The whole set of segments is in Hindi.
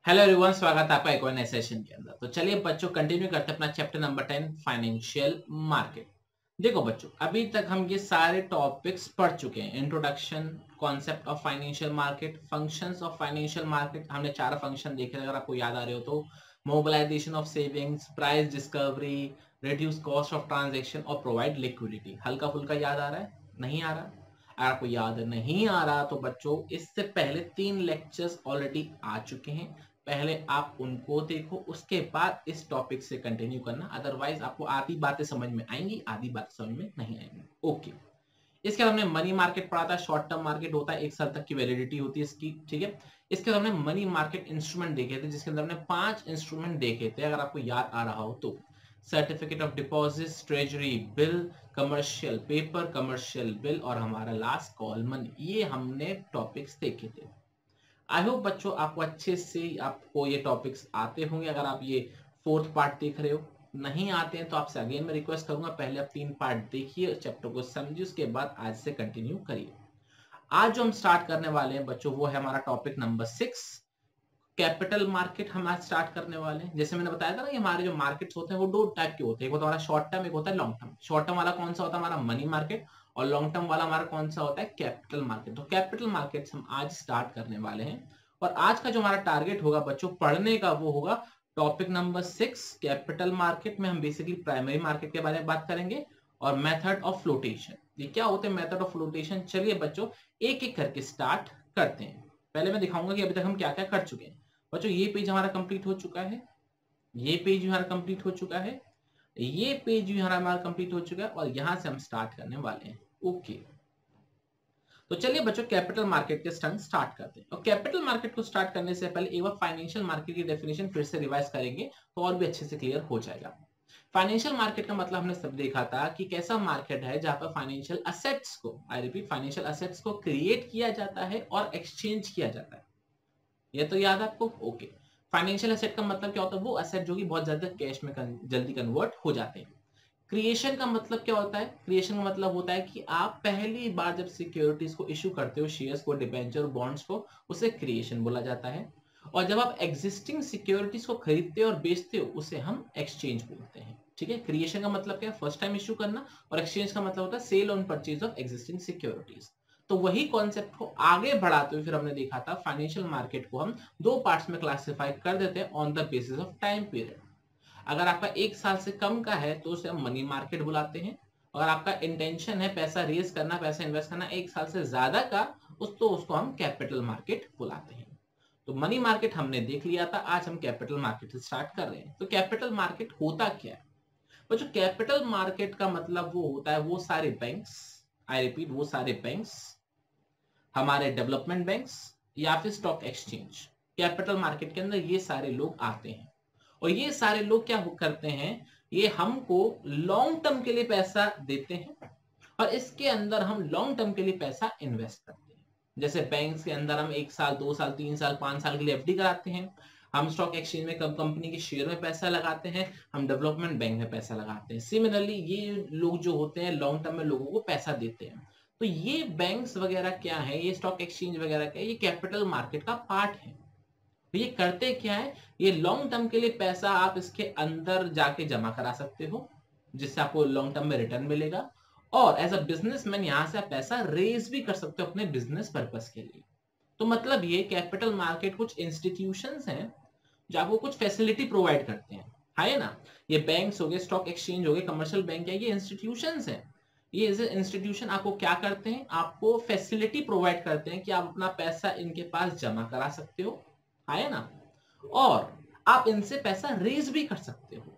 हेलो एवरीवन, स्वागत है आपका एक और नए सेशन के अंदर। तो चलिए बच्चों कंटिन्यू करते हैं अपना चैप्टर नंबर 10 फाइनेंशियल मार्केट। देखो बच्चों, अभी तक हम ये सारे टॉपिक्स पढ़ चुके हैं। Introduction, concept of financial market, functions of financial market. हमने 4 फंक्शन देखे, अगर आपको याद आ रहे हो तो। Mobilisation of savings, price discovery, reduce cost of transaction और प्रोवाइड लिक्विडिटी। हल्का फुल्का याद आ रहा है? नहीं आ रहा? अगर आपको याद नहीं आ रहा तो बच्चों इससे पहले 3 लेक्चर्स ऑलरेडी आ चुके हैं, पहले आप उनको देखो, उसके बाद इस टॉपिक से कंटिन्यू करना। अदरवाइज आपको आधी बातें समझ में आएंगी, आधी बातें समझ में नहीं आएंगी। ओके, इसके बाद हमने मनी मार्केट पढ़ा था। शॉर्ट टर्म मार्केट होता है, 1 साल तक की वैलिडिटी होती है इसकी, ठीक है। इसके बाद हमने मनी मार्केट इंस्ट्रूमेंट देखे थे, जिसके अंदर हमने 5 इंस्ट्रूमेंट देखे थे, अगर आपको याद आ रहा हो तो। Certificate of deposit, treasury bill, commercial paper, commercial bill और हमारा लास्ट कॉल मनी। ये हमने टॉपिक्स देखे थे। आई होप बच्चों आपको अच्छे से आपको ये टॉपिक्स आते होंगे। अगर आप ये 4th पार्ट देख रहे हो, नहीं आते हैं तो आपसे अगेन मैं रिक्वेस्ट करूंगा, पहले आप 3 पार्ट देखिए, चैप्टर को समझिए, उसके बाद आज से कंटिन्यू करिए। आज जो हम स्टार्ट करने वाले हैं बच्चों, वो है हमारा टॉपिक नंबर 6, कैपिटल मार्केट। हम आज स्टार्ट करने वाले हैं। जैसे मैंने बताया था ना, हमारे जो मार्केट्स होते हैं वो 2 टाइप के होते हैं, एक होता है हमारा शॉर्ट टर्म, एक होता है लॉन्ग टर्म। शॉर्ट टर्म वाला कौन सा होता है? हमारा मनी मार्केट। और लॉन्ग टर्म वाला हमारा कौन सा होता है? Capital market. तो कैपिटल मार्केट्स हम आज स्टार्ट करने वाले हैं। और आज का जो हमारा टारगेट होगा बच्चों पढ़ने का, वो होगा टॉपिक नंबर 6 कैपिटल मार्केट में। हम बेसिकली प्राइमरी मार्केट के बारे में बात करेंगे और मेथड ऑफ फ्लोटेशन। ये क्या होते हैं मेथड ऑफ फ्लोटेशन? चलिए बच्चों एक एक करके स्टार्ट करते हैं। पहले मैं दिखाऊंगा कि अभी तक हम क्या क्या कर चुके हैं। बच्चों ये पेज हमारा कंप्लीट हो चुका है, ये पेज हमारा कंप्लीट हो चुका है, ये पेज हमारा कंप्लीट हो चुका है, और यहां से हम स्टार्ट करने वाले हैं। ओके, तो चलिए बच्चों कैपिटल मार्केट के स्टार्ट करते हैं। और कैपिटल मार्केट को स्टार्ट करने से पहले एक बार फाइनेंशियल मार्केट की डेफिनेशन फिर से रिवाइज करेंगे तो और भी अच्छे से क्लियर हो जाएगा। फाइनेंशियल मार्केट का मतलब हमने सब देखा था कि कैसा मार्केट है जहां पर फाइनेंशियल असेट्स को, आई रिपीट, फाइनेंशियल असेट्स को क्रिएट किया जाता है और एक्सचेंज किया जाता है। ये तो याद है आपको? ओके। फाइनेंशियल एसेट का मतलब क्या होता है? वो एसेट जो कि बहुत ज्यादा कैश में जल्दी कन्वर्ट हो जाते हैं। क्रिएशन का मतलब क्या होता है? क्रिएशन का मतलब होता है कि आप पहली बार जब सिक्योरिटीज को इशू करते हो, शेयर्स को, डिबेंचर, बॉन्ड्स को, उसे क्रिएशन बोला जाता है। और जब आप एग्जिस्टिंग सिक्योरिटीज को खरीदते हो और बेचते हो, उसे हम एक्सचेंज बोलते हैं, ठीक है। क्रिएशन का मतलब क्या है? फर्स्ट टाइम इशू करना। और एक्सचेंज का मतलब होता है sale and purchase of existing securities. तो वही कॉन्सेप्ट को आगे बढ़ाते हुए फिर हमने देखा था फाइनेंशियल मार्केट को हम 2 पार्ट्स में क्लासिफाई कर देते हैं on the basis of time period. अगर आपका 1 साल से कम का है तो उसे हम मनी मार्केट बुलाते हैं। अगर आपका इंटेंशन है पैसा रेज करना, पैसा इन्वेस्ट करना 1 साल से ज्यादा का, उसको हम कैपिटल मार्केट बुलाते हैं। तो मनी मार्केट हमने देख लिया था, आज हम कैपिटल मार्केट से स्टार्ट कर रहे हैं। तो कैपिटल मार्केट होता क्या है? तो जो कैपिटल मार्केट का मतलब वो होता है, वो सारे बैंक्स, आई रिपीट, वो सारे बैंक्स, हमारे डेवलपमेंट बैंक्स या फिर स्टॉक एक्सचेंज, कैपिटल मार्केट के अंदर ये सारे लोग आते हैं। और ये सारे लोग क्या करते हैं? ये हमको लॉन्ग टर्म के लिए पैसा देते हैं और इसके अंदर हम लॉन्ग टर्म के लिए पैसा इन्वेस्ट करते हैं। जैसे बैंक्स के अंदर हम 1 साल, 2 साल, 3 साल, 5 साल के लिए एफडी कराते हैं। हम स्टॉक एक्सचेंज में कंपनी के शेयर में पैसा लगाते हैं, हम डेवलपमेंट बैंक में पैसा लगाते हैं। सिमिलरली ये लोग जो होते हैं लॉन्ग टर्म में लोगों को पैसा देते हैं। तो ये बैंक्स वगैरह क्या है, ये स्टॉक एक्सचेंज वगैरह क्या है? ये कैपिटल मार्केट का पार्ट है। तो ये करते क्या है? ये लॉन्ग टर्म के लिए पैसा आप इसके अंदर जाके जमा करा सकते हो, जिससे आपको लॉन्ग टर्म में रिटर्न मिलेगा। और एज अ बिजनेसमैन यहां से आप पैसा रेज भी कर सकते हो अपने बिजनेस पर्पस के लिए। तो मतलब ये कैपिटल मार्केट कुछ इंस्टीट्यूशंस हैं जो आपको कुछ फैसिलिटी प्रोवाइड करते हैं, है ना। ये बैंक्स हो गए, स्टॉक एक्सचेंज हो गए, कमर्शियल बैंक है, ये इंस्टीट्यूशंस हैं। ये इंस्टीट्यूशन आपको क्या करते हैं? आपको फैसिलिटी प्रोवाइड करते हैं कि आप अपना पैसा इनके पास जमा करा सकते हो, है ना। और आप इनसे पैसा रेज भी कर सकते हो।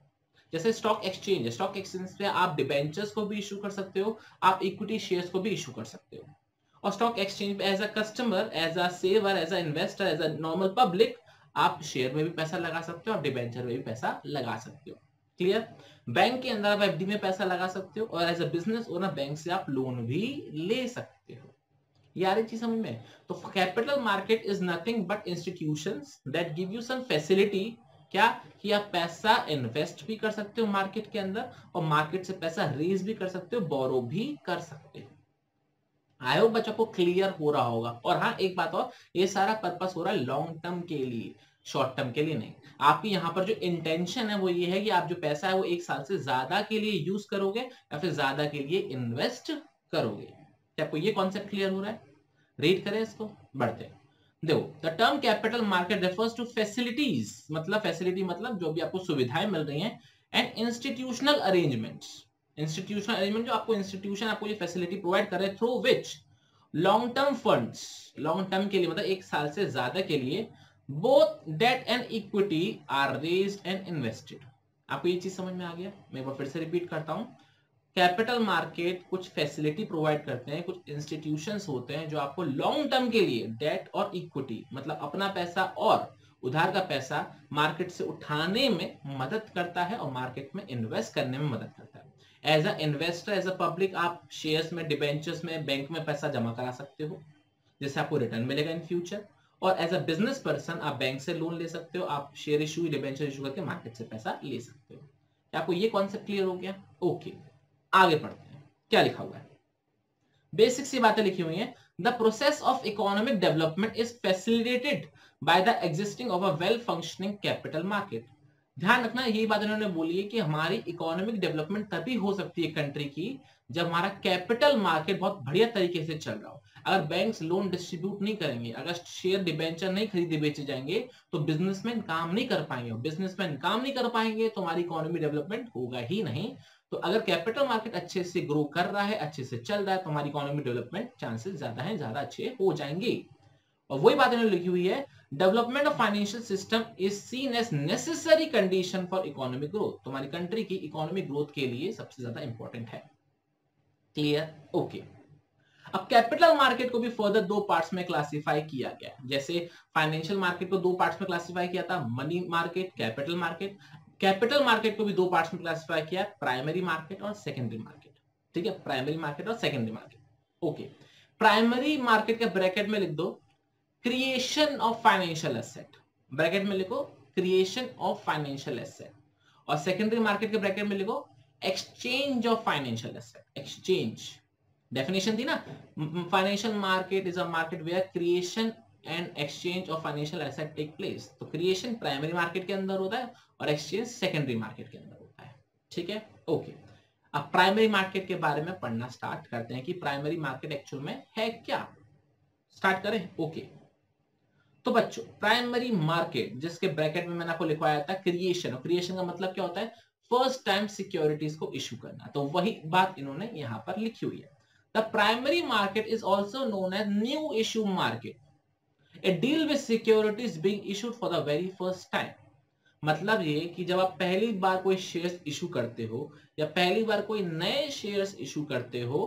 जैसे स्टॉक एक्सचेंज है, स्टॉक एक्सचेंज पे आप डिबेंचर्स को भी इशू कर सकते हो, आप इक्विटी शेयर्स को भी इशू कर सकते हो। और स्टॉक एक्सचेंज पे as a customer, as a saver, as an investor, as a normal public, आप शेयर में भी पैसा लगा सकते हो और डिबेंचर में भी पैसा लगा सकते हो। क्लियर? बैंक के अंदर आप एफडी में पैसा लगा सकते हो और as a business owner bank से आप लोन भी ले सकते हो। यार चीज समझ में? तो capital market is nothing but institutions that give you some facility. क्या? कि आप पैसा इन्वेस्ट भी कर सकते हो मार्केट के अंदर और मार्केट से पैसा रेज भी कर सकते हो, बोरो भी कर सकते हो। आई होप बच्चों को क्लियर हो रहा होगा। और हाँ, एक बात और, ये सारा पर्पस हो रहा है लॉन्ग टर्म के लिए। शॉर्ट टर्म के लिए नहीं। आपकी यहाँ पर जो इंटेंशन है वो ये है कि आप जो पैसा है वो 1 साल से ज्यादा के लिए यूज करोगे या फिर ज्यादा के लिए इन्वेस्ट करोगे। क्या आपको ये कॉन्सेप्ट क्लियर हो रहा है? रीड करें इसको, बढ़ते हैं। देखो, the term capital market refers to facilities, मतलब फैसिलिटी मतलब जो भी आपको सुविधाएं मिल रही हैं, and institutional arrangements, institutional arrangement जो आपको इंस्टीट्यूशन आपको ये फैसिलिटी प्रोवाइड कर रहे हैं through which long term funds, long term के लिए मतलब 1 साल से ज्यादा के लिए, both debt and equity are raised and invested. आपको ये चीज समझ में आ गया? मैं एक बार फिर से रिपीट करता हूं। कैपिटल मार्केट कुछ फैसिलिटी प्रोवाइड करते हैं, कुछ इंस्टीट्यूशंस होते हैं जो आपको लॉन्ग टर्म के लिए डेट और इक्विटी मतलब अपना पैसा और उधार का पैसा मार्केट से उठाने में मदद करता है और मार्केट में इन्वेस्ट करने में मदद करता है। As an investor, as a public, आप शेयर्स में, डिबेंचर्स में, बैंक में पैसा जमा करा सकते हो जिससे आपको रिटर्न मिलेगा इन फ्यूचर। और एज अ बिजनेस पर्सन आप बैंक से लोन ले सकते हो, आप शेयर इशू, डिबेंचर इशू करके मार्केट से पैसा ले सकते हो। क्या आपको ये कॉन्सेप्ट क्लियर हो गया? ओके, आगे पढ़ते हैं। क्या लिखा हुआ है? बेसिक सी बातें लिखी हुई हैं। The process of economic development is facilitated by the existing of a well functioning capital market. ध्यान रखना, यही बात इन्होंने बोली है कि हमारी इकोनॉमिक डेवलपमेंट तभी हो सकती है कंट्री की जब हमारा कैपिटल मार्केट बहुत बढ़िया तरीके से चल रहा हो। अगर बैंक्स लोन डिस्ट्रीब्यूट नहीं करेंगे, अगर शेयर डिबेंचर नहीं खरीदे बेचे जाएंगे तो बिजनेसमैन काम नहीं कर पाएंगे, बिजनेसमैन काम नहीं कर पाएंगे तो हमारी इकोनॉमी डेवलपमेंट होगा ही नहीं। तो अगर कैपिटल मार्केट अच्छे से ग्रो कर रहा है, अच्छे से चल रहा है, तो हमारी इकोनॉमी डेवलपमेंट चांसेस ज्यादा हैं, ज्यादा अच्छे हो जाएंगे। और वही बात इन्होंने लिखी हुई है, development of financial system is seen as necessary condition for economic growth. तुम्हारी कंट्री की इकोनॉमिक ग्रोथ के लिए सबसे ज्यादा इंपॉर्टेंट है। क्लियर? ओके। अब कैपिटल मार्केट को भी फर्दर 2 पार्ट्स में क्लासिफाई किया गया। जैसे फाइनेंशियल मार्केट को 2 पार्ट्स में क्लासिफाई किया था, money market, capital market. Capital market को भी 2 पार्ट्स में क्लासिफाई किया, प्राइमरी मार्केट और सेकेंडरी मार्केट। ठीक है, प्राइमरी मार्केट और secondary market. Okay, primary market के ब्रैकेट में लिख दो creation of financial asset, bracket में लिखो क्रिएशन ऑफ फाइनेंशियल एसेट। और सेकेंडरी मार्केट के ब्रैकेट में लिखो exchange of financial asset. Exchange definition थी ना, financial market is a market where creation and exchange of financial asset take place. तो क्रिएशन प्राइमरी मार्केट के अंदर होता है और एक्सचेंज सेकेंडरी मार्केट के अंदर होता है। ठीक है, ओके। अब प्राइमरी मार्केट के बारे में पढ़ना स्टार्ट करते हैं कि प्राइमरी मार्केट एक्चुअल में है क्या। स्टार्ट करें? ओके। तो बच्चों, प्राइमरी मार्केट जिसके ब्रैकेट में मैंने आपको लिखवाया था क्रिएशन, और क्रिएशन का मतलब क्या होता है? फर्स्ट टाइम सिक्योरिटीज को इशू करना। तो वही बात इन्होंने यहां पर लिखी हुई है। The primary market is also known as new issue market. It deal with securities being issued for the very first time. मतलब ये कि जब आप पहली बार कोई शेयर्स इशू करते हो या पहली बार कोई नए शेयर्स इशू करते हो,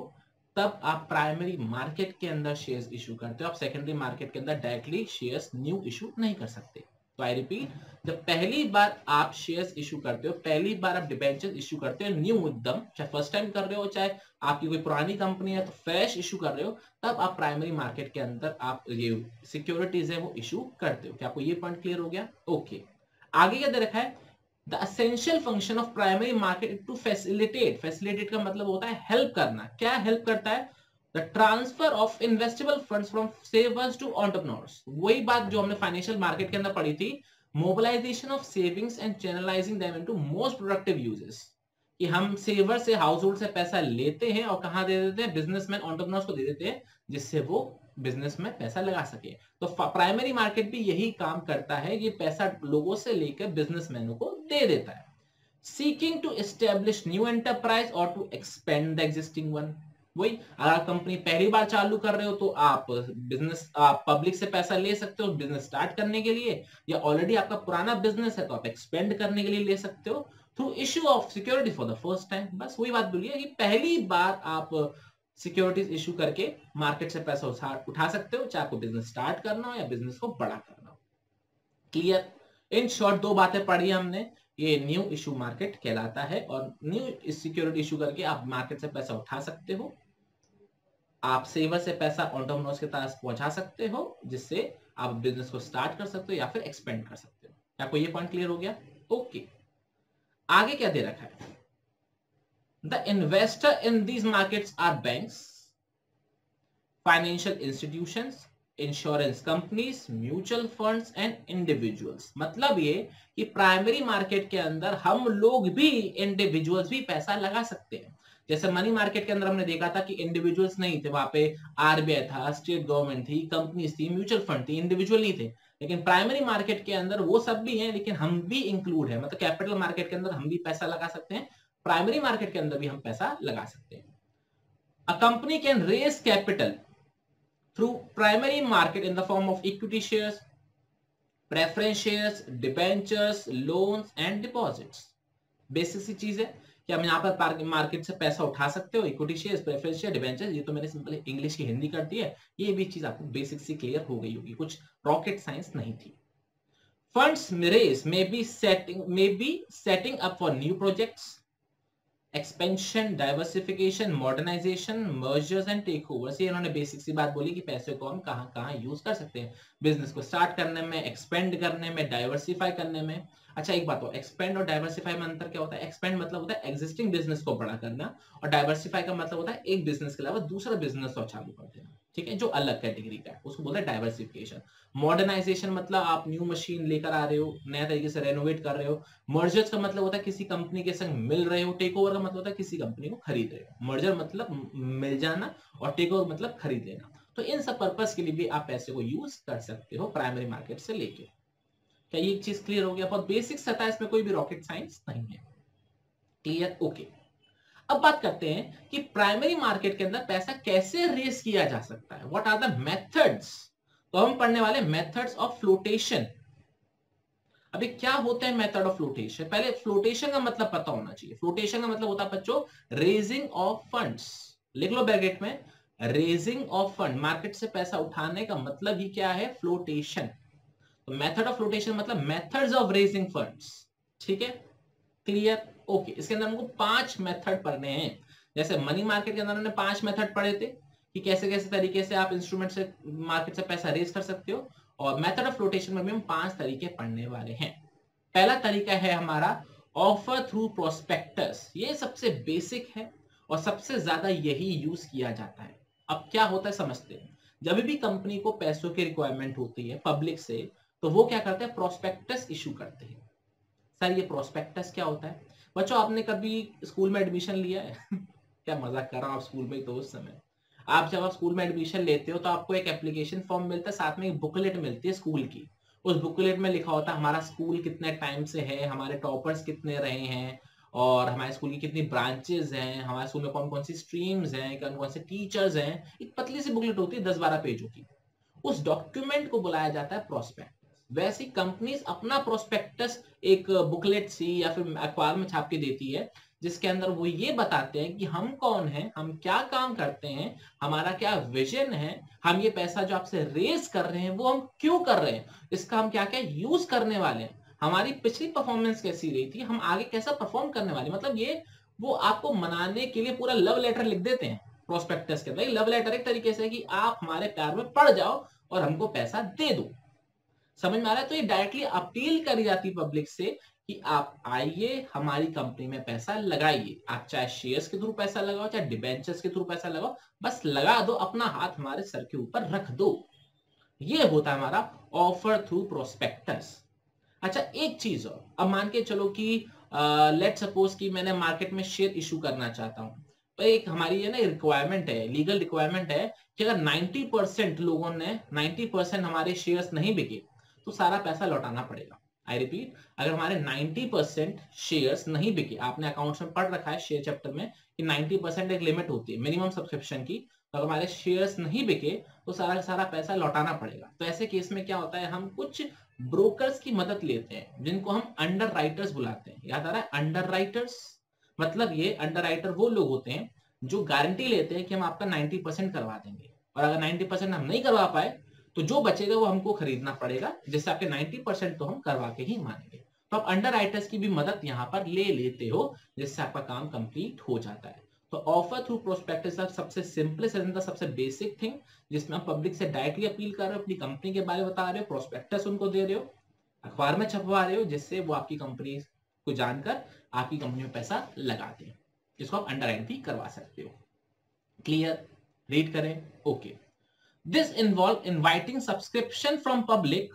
तब आप प्राइमरी मार्केट के अंदर शेयर्स इशू करते हो। आप सेकेंडरी मार्केट के अंदर डायरेक्टली शेयर्स न्यू इशू नहीं कर सकते। तो आई रिपीट, जब पहली बार आप शेयर्स इशू करते हो, पहली बार आप डिबेंचर इशू करते हो न्यू एकदम, चाहे फर्स्ट टाइम कर रहे हो चाहे आपकी कोई पुरानी कंपनी है तो फ्रेश इशू कर रहे हो, तब आप प्राइमरी मार्केट के अंदर आप ये सिक्योरिटीज है वो इशू करते हो। क्या आपको ये पॉइंट क्लियर हो गया? ओके। आगे क्या दे रखा है? The essential function of primary market to facilitate, facilitate का मतलब होता है हेल्प करना। क्या हेल्प करता है? The transfer of investable funds from savers to entrepreneurs. वही बात जो हमने फाइनेंशियल मार्केट के अंदर पढ़ी थी, mobilisation of savings and channelising them into most productive uses. कि हम सेवर से, हाउस होल्ड से पैसा लेते हैं और कहां दे देते हैं? बिजनेसमैन, एंटरप्रेन्योर्स को दे देते हैं जिससे वो बिजनेस में पैसा लगा सके। तो प्राइमरी मार्केट भी यही काम करता है, ये पैसा लोगों से लेकर बिजनेसमैनों को दे देता है। Seeking to establish new enterprise और to expand the existing one. वही, अगर कंपनी पहली बार चालू कर रहे हो तो आप बिजनेस, आप पब्लिक से पैसा ले सकते हो बिजनेस स्टार्ट करने के लिए, या ऑलरेडी आपका पुराना बिजनेस है तो आप एक्सपेंड करने के लिए ले सकते हो through issue of security for the first time. बस वही बात बोलिए कि पहली बार आप सिक्योरिटीज इशू करके मार्केट से पैसा उठा सकते हो, चाहे आपको बिजनेस स्टार्ट करना हो या बिजनेस को बड़ा करना हो। क्लियर? इन शॉर्ट 2 बातें पढ़ी हमने। ये न्यू इशू मार्केट कहलाता है और न्यू सिक्योरिटी इशू करके आप मार्केट से पैसा उठा सकते हो, आप सेवर से पैसा एंटरप्रेन्योर्स के पास पहुंचा सकते हो जिससे आप बिजनेस को स्टार्ट कर सकते हो या फिर एक्सपेंड कर सकते हो। आपको ये पॉइंट क्लियर हो गया? ओके। आगे क्या दे रखा है? The investor in these markets are banks, financial institutions, insurance companies, mutual funds and individuals. मतलब ये कि प्राइमरी मार्केट के अंदर हम लोग भी, इंडिविजुअल्स भी पैसा लगा सकते हैं। जैसे मनी मार्केट के अंदर हमने देखा था कि इंडिविजुअल्स नहीं थे, वहां पे आरबीआई था, स्टेट गवर्नमेंट थी, कंपनीज थी, म्यूचुअल फंड थी, इंडिविजुअल नहीं थे। लेकिन प्राइमरी मार्केट के अंदर वो सब भी हैं, लेकिन हम भी इंक्लूड है, मतलब कैपिटल मार्केट के अंदर हम भी पैसा लगा सकते हैं, प्राइमरी मार्केट के अंदर भी हम पैसा लगा सकते हैं। A company can raise capital through primary market in the form of equity shares, preference shares, debentures, loans and deposits। Basic सी चीज है कि हम यहाँ पर मार्केट से पैसा उठा सकते हो, equity shares, preference share, debentures. ये तो मैंने सिंपल इंग्लिश की हिंदी कर दी है, ये भी चीज आपको बेसिक सी क्लियर हो गई होगी, कुछ रॉकेट साइंस नहीं थी। Funds raise may be setting up for new projects, expansion, diversification, modernization, mergers and takeovers. ये इन्होंने बेसिक सी बात बोली कि पैसे को हम कहां कहां यूज कर सकते हैं, बिजनेस को स्टार्ट करने में, एक्सपेंड करने में, डाइवर्सिफाई करने में। अच्छा एक बात हो, एक्सपेंड और डाइवर्सिफाई में अंतर क्या होता है? एक्सपेंड मतलब होता है एग्जिस्टिंग बिजनेस को बड़ा करना, और डाइवर्सिफाई का मतलब होता है एक बिजनेस के अलावा दूसरा बिजनेस और चालू कर देना, ठीक है, जो अलग कैटेगरी का है, उसको बोलते हैं डाइवर्सिफिकेशन। मॉडर्नाइजेशन मतलब आप न्यू मशीन लेकर आ रहे हो, नया तरीके से रेनोवेट कर रहे हो। मर्जर्स का मतलब होता है किसी कंपनी के संग मिल रहे हो। टेक ओवर का मतलब होता है किसी कंपनी को खरीद रहे हो। मर्जर मतलब मिल जाना, और टेक ओवर मतलब खरीद लेना। तो इन सब पर्पस के लिए भी आप पैसे को यूज कर सकते हो प्राइमरी मार्केट से लेके। क्या ये चीज क्लियर हो गया? बहुत बेसिक सता है, इसमें कोई भी रॉकेट साइंस नहीं है। क्लियर? ओके। अब बात करते हैं कि प्राइमरी मार्केट के अंदर पैसा कैसे रेस किया जा सकता है। What are the methods? तो हम पढ़ने वाले मेथड्स ऑफ फ्लोटेशन। अभी क्या होता है मेथड ऑफ फ्लोटेशन? पहले फ्लोटेशन का मतलब पता होना चाहिए। फ्लोटेशन का मतलब होता है बच्चों रेजिंग ऑफ फंड्स। लिख लो ब्रैकेट में, रेजिंग ऑफ फंड। मार्केट से पैसा उठाने का मतलब ही क्या है? फ्लोटेशन। तो मेथड ऑफ फ्लोटेशन मतलब मेथड्स ऑफ रेजिंग फंड्स। ठीक है, क्लियर? ओके। इसके अंदर हमको 5 मेथड पढ़ने हैं। जैसे मनी मार्केट के अंदर हमने 5 मेथड पढ़े थे कि कैसे कैसे तरीके से आप इंस्ट्रूमेंट से मार्केट से पैसा रेज कर सकते हो, और मेथड ऑफ फ्लोटेशन में भी हम 5 तरीके पढ़ने वाले हैं। पहला तरीका है हमारा ऑफर थ्रू प्रोस्पेक्टस। ये सबसे बेसिक है और सबसे ज्यादा यही यूज किया जाता है। अब क्या होता है समझते हैं। जब भी कंपनी को पैसों की रिक्वायरमेंट होती है पब्लिक से, तो वो क्या करते हैं? प्रोस्पेक्टस इशू करते हैं। सर ये प्रोस्पेक्टस क्या होता है? बच्चों आपने कभी स्कूल में एडमिशन लिया है? क्या मजाक कर रहा हूं, आप स्कूल में ही तो उस समय आप जब आप स्कूल में एडमिशन लेते हो तो आपको एक एप्लीकेशन फॉर्म मिलता है, साथ में एक बुकलेट मिलती है स्कूल की। उस बुकलेट में लिखा होता है हमारा स्कूल कितने टाइम से है, हमारे टॉपर्स कितने रहे हैं, और हमारे स्कूल की कितनी ब्रांचेस हैं, हमारे स्कूल में कौन कौन सी स्ट्रीम्स हैं, कौन कौन से टीचर्स हैं। एक पतली सी बुकलेट होती है 10-12 पेजों की। उस डॉक्यूमेंट को बुलाया जाता है प्रोस्पेक्टस। वैसी कंपनीज अपना प्रोस्पेक्टस एक बुकलेट सी या फिर अखबार में छाप के देती है, जिसके अंदर वो ये बताते हैं कि हम कौन हैं, हम क्या काम करते हैं, हमारा क्या विजन है, हम ये पैसा जो आपसे रेज कर रहे हैं वो हम क्यों कर रहे हैं, इसका हम क्या क्या यूज करने वाले हैं, हमारी पिछली परफॉर्मेंस कैसी रही थी, हम आगे कैसा परफॉर्म करने वाले। मतलब ये वो आपको मनाने के लिए पूरा लव लेटर लिख देते हैं प्रोस्पेक्टस के अंदर। लव लेटर एक तरीके से कि आप हमारे प्यार में पड़ जाओ और हमको पैसा दे दो। समझ में आ रहा है? तो ये डायरेक्टली अपील करी जाती पब्लिक से कि आप आइए हमारी कंपनी में पैसा लगाइए। आप चाहे शेयर्स के थ्रू पैसा लगाओ, चाहे डिबेंचर्स के थ्रू पैसा लगाओ, बस लगा दो, अपना हाथ हमारे सर के ऊपर रख दो। ये होता है हमारा ऑफर थ्रू प्रोस्पेक्टस। अच्छा एक चीज और, अब मान के चलो कि लेट सपोज कि मैंने मार्केट में शेयर इशू करना चाहता हूं, तो एक हमारी है ना रिक्वायरमेंट है, लीगल रिक्वायरमेंट है कि अगर 90% लोगों ने 90% हमारे शेयर्स नहीं बिके तो सारा पैसा लौटाना पड़ेगा। आई रिपीट, अगर हमारे 90% शेयर्स नहीं बिके, आपने अकाउंट्स में पढ़ रखा है शेयर चैप्टर में कि 90% एक लिमिट होती है मिनिमम सब्सक्रिप्शन की, तो अगर हमारे शेयर्स नहीं बिके तो सारा पैसा लौटाना पड़ेगा। तो ऐसे केस में क्या होता है, हम कुछ ब्रोकर्स की मदद लेते हैं जिनको हम अंडर राइटर्स बुलाते हैं। याद आ रहा है अंडर राइटर्स? मतलब ये अंडर राइटर वो लोग होते हैं जो गारंटी लेते हैं कि हम आपका 90% करवा देंगे, और अगर 90% हम नहीं करवा पाए तो जो बचेगा वो हमको खरीदना पड़ेगा, जिससे आपके 90% तो हम करवा के ही मानेंगे। तो आप अंडर राइटर्स की भी मदद यहाँ पर ले लेते हो, जिससे आपका काम कंप्लीट हो जाता है। तो ऑफर थ्रू प्रोस्पेक्टस सबसे सिंपलेस्ट एंड सबसे बेसिक थिंग, जिसमें आप पब्लिक से डायरेक्टली अपील कर रहे हो, अपनी कंपनी के बारे में बता रहे हो, प्रोस्पेक्टस उनको दे रहे हो, अखबार में छपवा रहे हो, जिससे वो आपकी कंपनी को जानकर आपकी कंपनी में पैसा लगाते हैं, जिसको आप अंडर राइट भी करवा सकते हो। क्लियर? रीड करें। Okay. This involve inviting subscription from public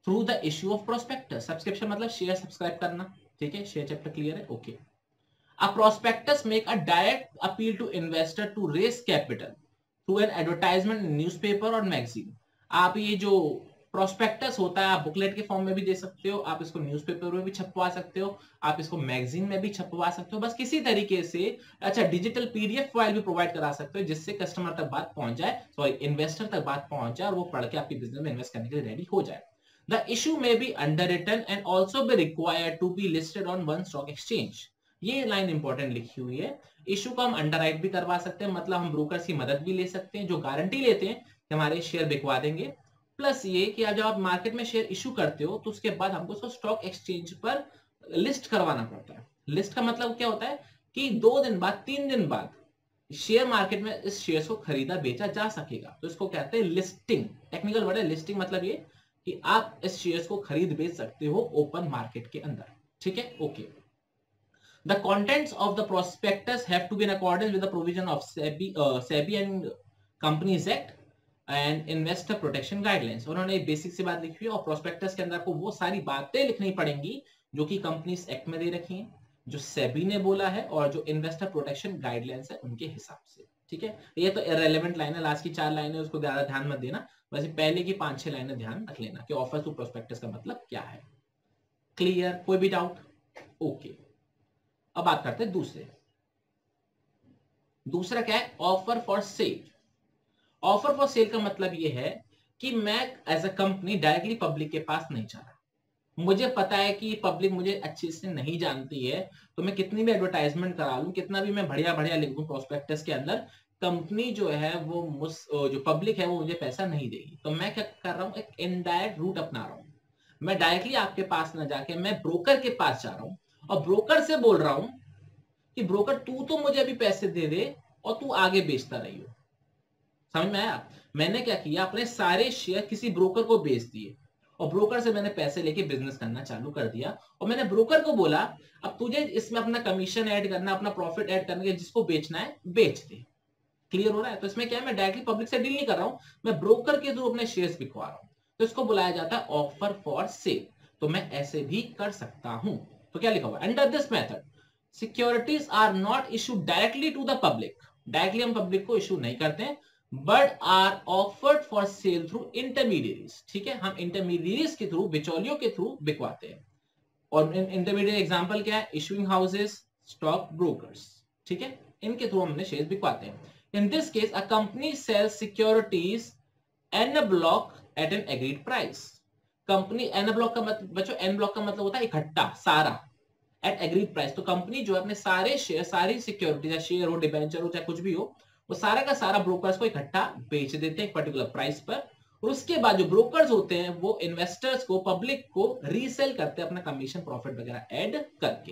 through the issue of prospectus. Subscription मतलब शेयर सब्सक्राइब करना, ठीक है, शेयर चैप्टर क्लियर है, okay. A prospectus make a direct appeal to investor to raise capital through an advertisement in newspaper और magazine। आप ये जो प्रोस्पेक्टस होता है आप बुकलेट के फॉर्म में भी दे सकते हो, आप इसको न्यूज़पेपर में भी छपवा सकते हो, आप इसको मैगजीन में भी छपवा सकते हो, बस किसी तरीके से अच्छा डिजिटल पीडीएफ फाइल भी प्रोवाइड करा सकते हो जिससे कस्टमर तक बात पहुंच जाए, सॉरी इन्वेस्टर तक बात पहुंच जाए और वो पढ़ के आपके बिजनेस में इन्वेस्ट करने के लिए रेडी हो जाए। The issue may be underwritten and also be required to be listed on one stock exchange। ये लाइन इंपॉर्टेंट लिखी हुई है। इशू को हम अंडरराइट भी करवा सकते हैं, मतलब हम ब्रोकर्स की मदद भी ले सकते हैं जो गारंटी लेते हैं कि हमारे शेयर बिकवा देंगे। प्लस ये कि जब आप मार्केट में शेयर इशू करते हो तो उसके बाद हमको उसको स्टॉक एक्सचेंज पर लिस्ट करवाना पड़ता है। लिस्ट का मतलब क्या होता है कि 2 दिन बाद 3 दिन बाद शेयर मार्केट में इस शेयर को खरीदा बेचा जा सकेगा, तो इसको कहते हैं लिस्टिंग। टेक्निकल वर्ड है लिस्टिंग, मतलब ये कि आप इस शेयर्स को खरीद बेच सकते हो ओपन मार्केट के अंदर, ठीक है, okay. The contents of the prospectus have to be in accordance with the provision of SEBI and Companies Act and Investor Protection Guidelines। उन्होंने एक बेसिक सी बात लिखी है और प्रोस्पेक्टस के अंदर आपको वो सारी बातें लिखनी पड़ेंगी जो कि कंपनीज एक्ट में दे रखी हैं, जो सेबी ने बोला है और जो इन्वेस्टर प्रोटेक्शन गाइडलाइंस है उनके हिसाब से, ठीक है। ये तो इररिलेवेंट लाइन है, लास्ट की 4 लाइनें उसको ज्यादा ध्यान मत देना, वैसे पहले की 5-6 लाइनें ध्यान रख लेना कि ऑफर टू प्रोस्पेक्टस का मतलब क्या है। क्लियर, कोई भी डाउट? ओके। अब बात करते हैं दूसरा क्या है, offer for sale. Offer for sale का मतलब यह है कि मैं as a company directly public के पास नहीं जा रहा, मुझे पता है कि पब्लिक मुझे अच्छे से नहीं जानती है, तो मैं कितनी भी एडवर्टाइजमेंट करा लूं, कितना भी मैं बढ़िया बढ़िया लिख दूं प्रोस्पेक्टस के अंदर, कंपनी जो है वो जो पब्लिक है वो मुझे पैसा नहीं देगी। तो मैं क्या कर रहा हूं, एक इनडायरेक्ट रूट अपना रहा हूं। मैं डायरेक्टली आपके पास ना जाके मैं ब्रोकर के पास जा रहा हूं और ब्रोकर से बोल रहा हूं कि ब्रोकर तू तो मुझे अभी पैसे दे दे और तू आगे बेचता रही हो। समझ में आया? मैंने क्या किया, अपने सारे शेयर किसी ब्रोकर को बेच दिए और ब्रोकर से मैंने पैसे लेके बिजनेस करना चालू कर दिया और मैंने ब्रोकर को बोला अब तुझे इसमें अपना कमीशन ऐड करना, अपना प्रॉफिट ऐड करना, जिसको बेचना है बेच दे। क्लियर हो रहा है? तो इसमें क्या है, मैं डायरेक्टली पब्लिक से डील नहीं कर रहा हूं, मैं ब्रोकर के थ्रू अपने शेयर्स बिकवा रहा हूं, तो इसको बुलाया जाता है ऑफर फॉर सेल। तो मैं ऐसे भी कर सकता हूं। तो क्या लिखा हुआ, under this method securities are not issued directly to the public. Directly हम पब्लिक को इशू नहीं करते हैं, but are offered for sale through intermediaries. ठीक है, हम इंटरमीडिएरीज के थ्रू, बिचौलियों के थ्रू बिकवाते हैं। और इंटरमीडिएट एग्जांपल क्या है, इशूइंग हाउसेस, स्टॉक ब्रोकर्स, ठीक है, इनके थ्रू हमने शेयर बिकवाते हैं। In this case a company sells securities en bloc at an agreed price. Company en bloc का मतलब बच्चों, एन ब्लॉक का मतलब होता है इकट्ठा सारा, एट एग्रीड प्राइस। तो कंपनी जो है अपने सारे शेयर, सारी सिक्योरिटी, चाहे शेयर हो, डिबेंचर हो, चाहे कुछ भी हो, वो सारा का सारा ब्रोकर्स को इकट्ठा बेच देते हैं एक पर्टिकुलर प्राइस पर, और उसके बाद जो ब्रोकर्स होते हैं वो इन्वेस्टर्स को, पब्लिक को रीसेल करते हैं अपना कमीशन प्रॉफिट वगैरह ऐड करके।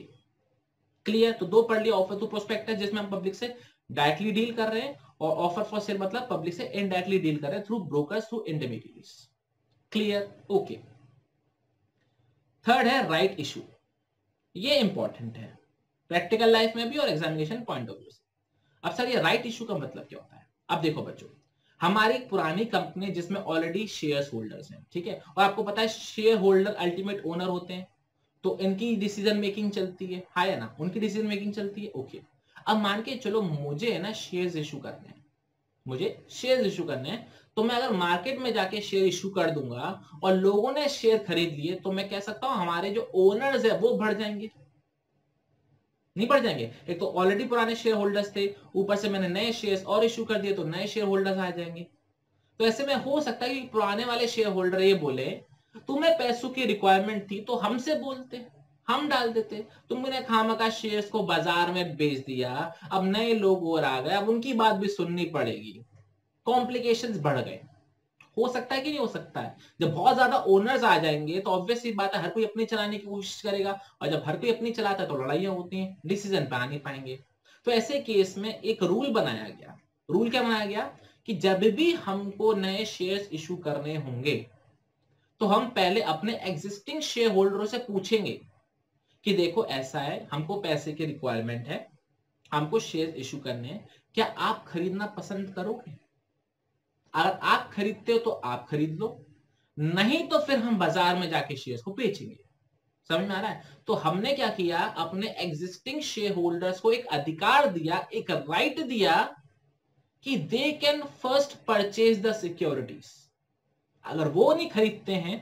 क्लियर? तो 2 पढ़ लिया, ऑफर टू प्रोस्पेक्टस जिसमें हम पब्लिक से डायरेक्टली डील कर रहे हैं, और ऑफर फॉर सेल मतलब पब्लिक से इनडायरेक्टली डील कर रहे हैं through brokers, through intermediaries. Clear? Okay. Third है राइट इशू। ये इंपॉर्टेंट है प्रैक्टिकल लाइफ में भी और एग्जामिनेशन पॉइंट ऑफ व्यू से। अब सर ये राइट इशू का मतलब क्या होता है? अब देखो बच्चों, हमारी पुरानी कंपनी जिसमें ऑलरेडी शेयर होल्डर्स हैं, ठीक है, और आपको पता है शेयर होल्डर अल्टीमेट ओनर होते हैं, तो इनकी डिसीजन मेकिंग चलती है ना, उनकी डिसीजन मेकिंग चलती है, ओके। अब मान के चलो मुझे है ना शेयर्स इशू करने हैं, मुझे शेयर इशू करने हैं, तो मैं अगर मार्केट में जाके शेयर इशू कर दूंगा और लोगों ने शेयर खरीद लिए, तो मैं कह सकता हूं हमारे जो ओनर्स है वो बढ़ जाएंगे, नहीं बढ़ जाएंगे? एक तो ऑलरेडी पुराने शेयर होल्डर्स थे, ऊपर से मैंने नए शेयर्स और इशू कर दिए, तो नए शेयर होल्डर्स आ जाएंगे। तो ऐसे में हो सकता है कि पुराने वाले शेयर होल्डर ये बोले तुम्हें पैसों की रिक्वायरमेंट थी तो हमसे बोलते, हम डाल देते, तुमने खामखा शेयर्स को बाजार में बेच दिया, अब नए लोग और आ गए, अब उनकी बात भी सुननी पड़ेगी, कॉम्प्लिकेशंस बढ़ गए। हो सकता है कि नहीं हो सकता है? जब बहुत ज्यादा ओनर्स आ जाएंगे तो ऑब्वियस सी बात है हर कोई अपनी चलाने की कोशिश करेगा, और जब हर कोई अपनी चलाता है तो लड़ाइयां होती हैं, डिसीजन पे आ नहीं पाएंगे। तो ऐसे केस में एक रूल बनाया गया। रूल क्या बनाया गया कि जब भी हमको नए शेयर्स इशू करने होंगे तो हम पहले अपने एग्जिस्टिंग शेयर होल्डरों से पूछेंगे कि देखो ऐसा है, हमको पैसे की रिक्वायरमेंट है, हमको शेयर इशू करने हैं, क्या आप खरीदना पसंद करोगे? अगर आप खरीदते हो तो आप खरीद लो, नहीं तो फिर हम बाजार में जाके शेयर्स को बेचेंगे। समझ में आ रहा है? तो हमने क्या किया, अपने एग्जिस्टिंग शेयर होल्डर्स को एक अधिकार दिया, एक राइट दिया कि they can first purchase the securities. अगर वो नहीं खरीदते हैं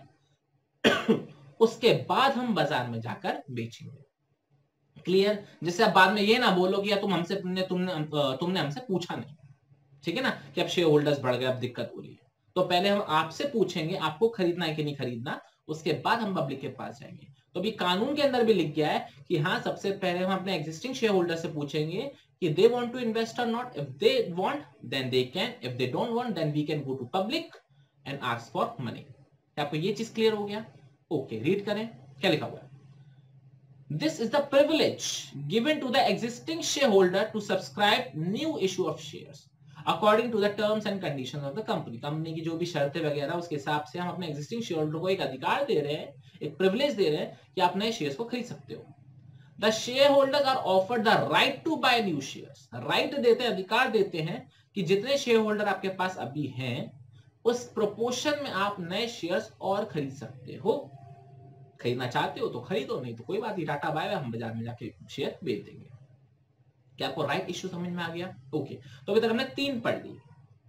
उसके बाद हम बाजार में जाकर बेचेंगे। क्लियर? जिससे आप बाद में ये ना बोलो कि यार तुमने हमसे पूछा नहीं, ठीक है ना, कि अब शेयर होल्डर्स बढ़ गए, अब दिक्कत हो रही है। तो पहले हम आपसे पूछेंगे आपको खरीदना है कि नहीं खरीदना, उसके बाद हम पब्लिक के पास जाएंगे। तो अभी कानून के अंदर भी लिख गया है कि हाँ, सबसे पहले हम अपने एग्जिस्टिंग शेयर होल्डर से पूछेंगे कि दे वांट टू इन्वेस्ट और not. If they want then they can, if they don't want then we can go to public and ask for money. आपको ये चीज क्लियर हो गया? ओके, रीड करें क्या लिखा हुआ है। This is the privilege given to the existing shareholder to subscribe new issue of shares according to the terms and conditions of the company। Company की जो भी शर्तें वगैरह उसके हिसाब से हम अपने एग्जिस्टिंग शेयर होल्डर को एक अधिकार दे रहे हैं, एक प्रिविलेज दे रहे हैं कि आप नए शेयर्स को खरीद सकते हो। The shareholders are offered the right to buy new shares। Right देते हैं, अधिकार देते हैं कि जितने शेयर होल्डर आपके पास अभी हैं उस प्रोपोर्शन में आप नए शेयर्स और खरीद सकते हो। खरीदना चाहते हो तो खरीदो, नहीं तो कोई बात नहीं, टाटा बाय बाय, हम बाजार में जाके शेयर बेच देंगे। क्या आपको राइट इश्यू समझ में आ गया? ओके, तो अभी तक हमने 3 पढ़ ली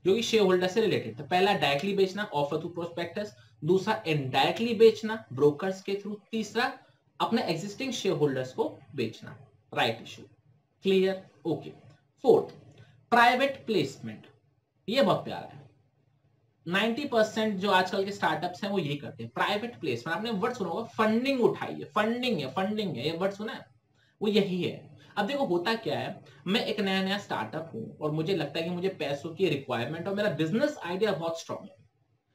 जो कि शेयर होल्डर से रिलेटेड था। पहला डायरेक्टली बेचना, ऑफर थ्रू प्रोस्पेक्टस। दूसरा इनडायरेक्टली बेचना, ब्रोकर्स के थ्रू। तीसरा अपने एग्जिस्टिंग शेयर होल्डर्स को बेचना, right issue. Clear? Okay. Fourth, private placement. ये बहुत प्यारा है। 90% जो आजकल के स्टार्टअप्स हैं वो यही करते हैं, प्राइवेट प्लेसमेंट। आपने वर्ड सुना होगा, फंडिंग उठाई है, फंडिंग है, ये वर्ड सुना है? वो यही है। अब देखो होता क्या है, मैं एक नया स्टार्टअप हूं और मुझे लगता है कि मुझे पैसों की रिक्वायरमेंट और मेरा बिजनेस आइडिया बहुत स्ट्रॉन्ग है।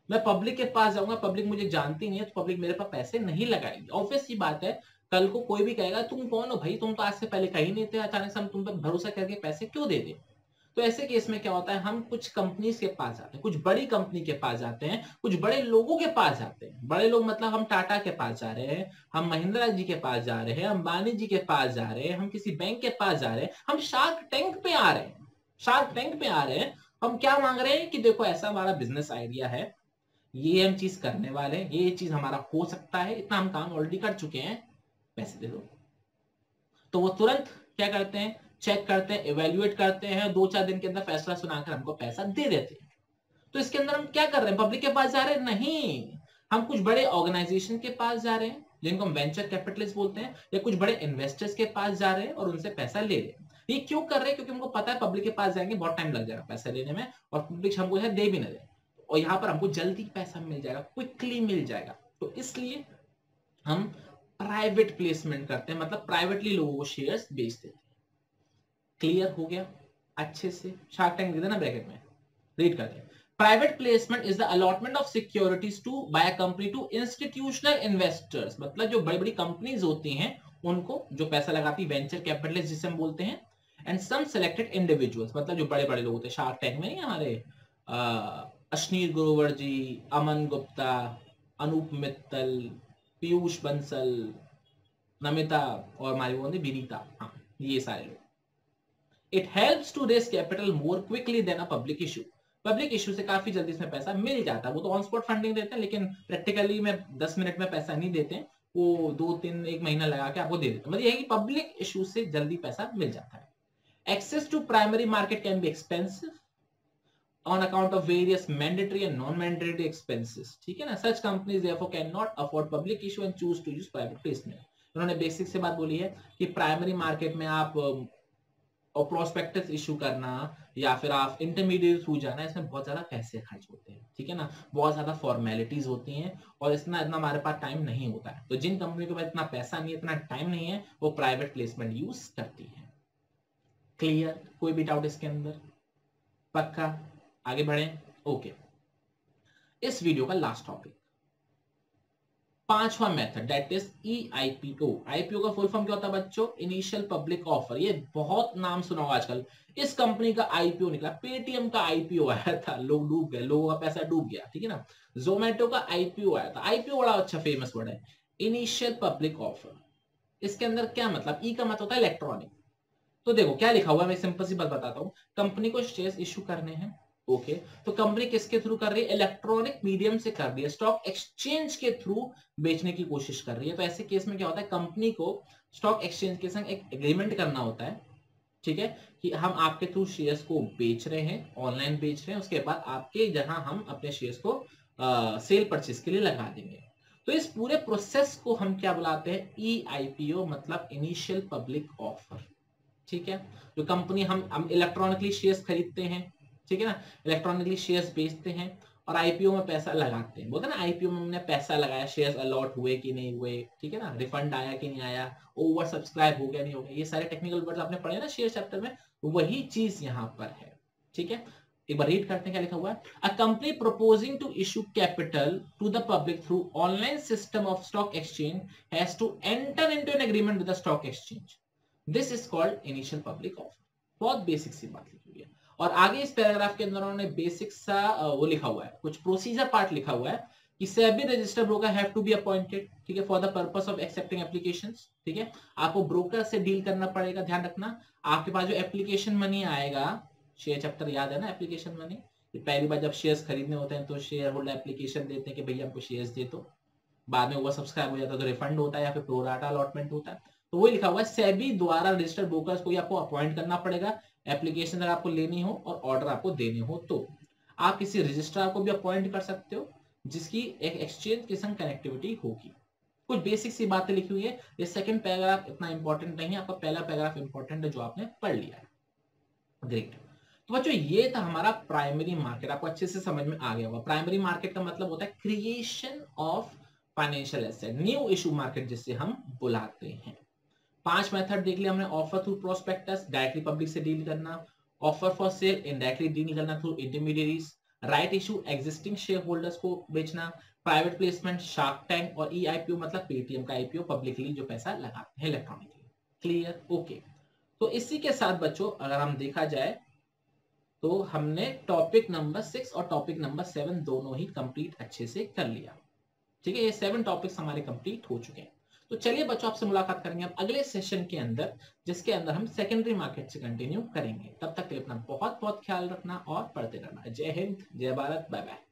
मैं पब्लिक के पास जाऊंगा, पब्लिक मुझे जानती नहीं है, तो पब्लिक मेरे पास पैसे नहीं लगाएगी। ऑब्वियस सी बात है, कल को कोई भी कहेगा तुम कौन हो भाई, तुम तो आज से पहले कहीं नहीं थे, अचानक से हम तुम पर भरोसा करके पैसे क्यों दे दे। तो ऐसे केस में क्या होता है, हम कुछ कंपनीज के पास जाते हैं, कुछ बड़ी कंपनी के पास जाते हैं, कुछ बड़े लोगों के पास जाते हैं। बड़े लोग मतलब हम टाटा के पास जा रहे हैं, हम महिंद्रा जी के पास जा रहे हैं, अंबानी जी के पास जा रहे हैं, हम किसी बैंक के पास जा रहे हैं, हम शार्क टैंक पे आ रहे हैं, शार्क टैंक पे आ रहे हैं। हम क्या मांग रहे हैं कि देखो ऐसा हमारा बिजनेस आइडिया है, ये हम चीज करने वाले हैं, ये चीज हमारा हो सकता है, इतना हम काम ऑलरेडी कर चुके हैं, पैसे दे दो। तो वो तुरंत क्या करते हैं, चेक करते हैं, इवेल्युएट करते हैं, 2-4 दिन के अंदर फैसला सुनाकर हमको पैसा दे देते हैं। तो इसके अंदर हम क्या कर रहे हैं, पब्लिक के पास जा रहे हैं? नहीं, हम कुछ बड़े ऑर्गेनाइजेशन के पास जा रहे हैं जिनको हम वेंचर कैपिटलिस्ट बोलते हैं, या कुछ बड़े इन्वेस्टर्स के पास जा रहे हैं और उनसे पैसा ले रहे हैं। ये क्यों कर रहे हैं? क्योंकि हमको पता है पब्लिक के पास जाएंगे बहुत टाइम लग जाएगा पैसा लेने में, और पब्लिक हमको दे भी ना दे, और यहाँ पर हमको जल्दी पैसा मिल जाएगा, क्विकली मिल जाएगा। तो इसलिए हम प्राइवेट प्लेसमेंट करते हैं, मतलब प्राइवेटली लोगों को शेयर्स बेच देते हैं। क्लियर हो गया अच्छे से? शार्क टैंक दे देना ब्रैकेट में, रीड करते हैं। Private placement is the allotment of securities to by a company to institutional investors. मतलब जो बड़ी बड़ी कंपनीज होती हैं उनको, जो पैसा लगाती, वेंचर कैपिटलिस्ट जिसे हम बोलते हैं, एंड सम सिलेक्टेड इंडिविजुअल्स, मतलब जो बड़े बड़े लोग होते हैं। शार्क टैंक में नहीं हमारे अश्नीर ग्रोवर जी, अमन गुप्ता, अनूप मित्तल, पीयूष बंसल, नमिता और हमारी वो विनीता, हाँ ये सारे लोग। It helps to raise capital more quickly than a public issue. Public issue से काफी जल्दी इसमें पैसा मिल जाता है। वो तो ऑन स्पॉट फंडिंग देते हैं, लेकिन प्रैक्टिकली में 10 मिनट में पैसा नहीं देते, वो 2-3-1 महीना लगा के आपको दे देते हैं। मतलब ये है कि पब्लिक इशू से जल्दी पैसा मिल जाता है। Access to primary market can be expensive on account of various mandatory and non-mandatory expenses, ठीक है ना। Such companies therefore cannot afford public issue and choose to use private placement। उन्होंने बेसिक से बात बोली है कि प्राइमरी मार्केट में आप और प्रोस्पेक्टस इशू करना या फिर आप इंटरमीडिएट थ्रू जाना, इसमें बहुत ज्यादा पैसे खर्च होते हैं, ठीक है ना, बहुत ज्यादा फॉर्मेलिटीज होती हैं और इतना हमारे पास टाइम नहीं होता है। तो जिन कंपनी के पास इतना पैसा नहीं है, इतना टाइम नहीं है, वो प्राइवेट प्लेसमेंट यूज करती है। क्लियर? कोई भी डाउट इसके अंदर? पक्का? आगे बढ़े? ओके। इस वीडियो का लास्ट टॉपिक, 5वां method, that is EIPO। IPO का फुल फॉर्म क्या होता है बच्चों? Initial public offer. ये बहुत नाम सुना होगा आजकल। इस कंपनी का आईपीओ निकला, पेटीएम का आईपीओ आया था, लोग डूब गए, लोगों का पैसा डूब गया, ठीक है ना। जोमेटो का आईपीओ आया था। आईपीओ बड़ा अच्छा फेमस वर्ड है, इनिशियल पब्लिक ऑफर। इसके अंदर क्या मतलब? ई का मतलब होता है इलेक्ट्रॉनिक। तो देखो क्या लिखा हुआ है, मैं सिंपल सी बात बताता हूँ। कंपनी को शेयर्स इश्यू करने हैं, ओके तो कंपनी किसके थ्रू कर रही है, इलेक्ट्रॉनिक मीडियम से कर रही है, स्टॉक एक्सचेंज के थ्रू बेचने की कोशिश कर रही है। तो ऐसे केस में क्या होता है, कंपनी को स्टॉक एक्सचेंज के संग एक एग्रीमेंट करना होता है, ठीक है, कि हम आपके थ्रू शेयर्स को बेच रहे हैं, ऑनलाइन बेच रहे हैं, उसके बाद आपके जहां हम अपने शेयर्स को सेल परचेज के लिए लगा देंगे। तो इस पूरे प्रोसेस को हम क्या बुलाते हैं, EIPO, मतलब इनिशियल पब्लिक ऑफर, ठीक है। जो कंपनी हम इलेक्ट्रॉनिकली शेयर्स खरीदते हैं, ठीक है ना, इलेक्ट्रॉनिकली शेयर्स बेचते हैं और आईपीओ में पैसा लगाते हैं। बोलते हैं ना आईपीओ में हमने पैसा लगाया, शेयर्स अलॉट हुए कि नहीं हुए, ठीक है ना, रिफंड आया कि नहीं आया, ओवर सब्सक्राइब हो गया नहीं हो गया, ये सारे टेक्निकल वर्ड्स आपने पढ़े ना शेयर चैप्टर में, वही चीज यहाँ पर है, ठीक है। एक बार रीड करते हैं क्या लिखा हुआ है, a company proposing to issue capital to the public through online system of stock exchange has to enter into an agreement with the stock exchange, this is called initial public offer. बहुत बेसिक सी बात लिखी हुई है। और आगे इस पैराग्राफ के अंदर उन्होंने बेसिक सा वो लिखा हुआ है, कुछ प्रोसीजर पार्ट लिखा हुआ है कि SEBI registered broker have to be appointed, ठीक है, for the purpose of accepting applications, ठीक है। आपको ब्रोकर से डील करना पड़ेगा, ध्यान रखना। आपके पास जो एप्लीकेशन मनी आएगा, शेयर चैप्टर याद है ना, एप्लीकेशन मनी, पहली बार जब शेयर्स खरीदने होते हैं तो शेयर होल्डर एप्लीकेशन देते हैं कि भैया हमको शेयर्स दे दो, बाद में ओवर सब्सक्राइब हो जाता है तो रिफंड होता है या फिर प्रोराटा अलॉटमेंट होता है। तो वही लिखा हुआ है, सेबी द्वारा रजिस्टर्ड ब्रोकर्स को आपको अपॉइंट करना पड़ेगा, एप्लीकेशन अगर आपको लेनी हो और ऑर्डर आपको देने हो तो। आप किसी रजिस्ट्रार को भी अपॉइंट कर सकते हो जिसकी एक एक्सचेंज के संग कनेक्टिविटी होगी। कुछ बेसिक सी बातें लिखी हुई है। ये सेकंड पैराग्राफ इतना इंपॉर्टेंट नहीं है, आपका पहला पैराग्राफ इंपॉर्टेंट है जो आपने पढ़ लिया है। ग्रेट। तो बच्चों ये था हमारा प्राइमरी मार्केट, आपको अच्छे से समझ में आ गया होगा। प्राइमरी मार्केट का मतलब होता है creation of financial asset, new issue market जिसे हम बुलाते हैं। 5 मेथड देख लिया हमने, offer through prospectus, directly public से डील करना, offer for sale, indirectly deal करना through intermediaries, right issue existing share holders को बेचना, प्राइवेट प्लेसमेंट, शार्क टैंक, और EIPO मतलब पेटीएम का IPO, पब्लिकली जो पैसा लगाते हैं इलेक्ट्रॉनिकली। Clear, okay. तो इसी के साथ बच्चों अगर हम देखा जाए तो हमने टॉपिक नंबर 6 और टॉपिक नंबर 7 दोनों ही कंप्लीट अच्छे से कर लिया, ठीक है। ये 7 टॉपिक्स हमारे कंप्लीट हो चुके हैं। तो चलिए बच्चों आपसे मुलाकात करेंगे अब अगले सेशन के अंदर, जिसके अंदर हम सेकेंडरी मार्केट से कंटिन्यू करेंगे। तब तक के लिए अपना बहुत बहुत ख्याल रखना और पढ़ते रहना। जय हिंद, जय भारत, बाय बाय।